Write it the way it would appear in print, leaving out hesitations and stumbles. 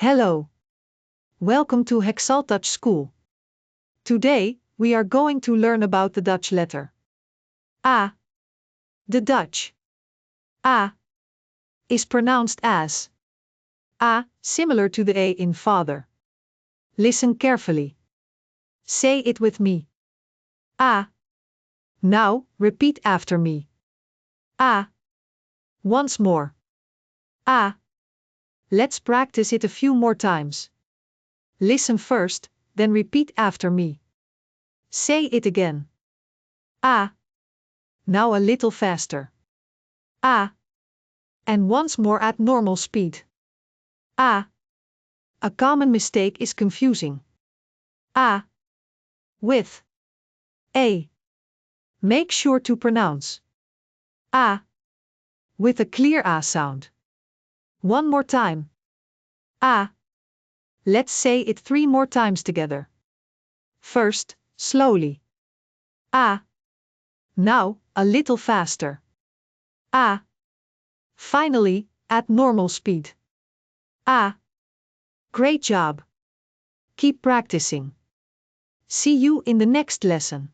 Hello. Welcome to Hexal Dutch School. Today, we are going to learn about the Dutch letter A. The Dutch A is pronounced as A, similar to the A in father. Listen carefully. Say it with me. A. Now, repeat after me. A. Once more. A. Let's practice it a few more times. Listen first, then repeat after me. Say it again. A. Now a little faster. A. And once more at normal speed. A. A common mistake is confusing A with A. Make sure to pronounce A with a clear A sound. One more time. A. Let's say it 3 more times together. First, slowly. A. Now, a little faster. A. Finally, at normal speed. A. Great job. Keep practicing. See you in the next lesson.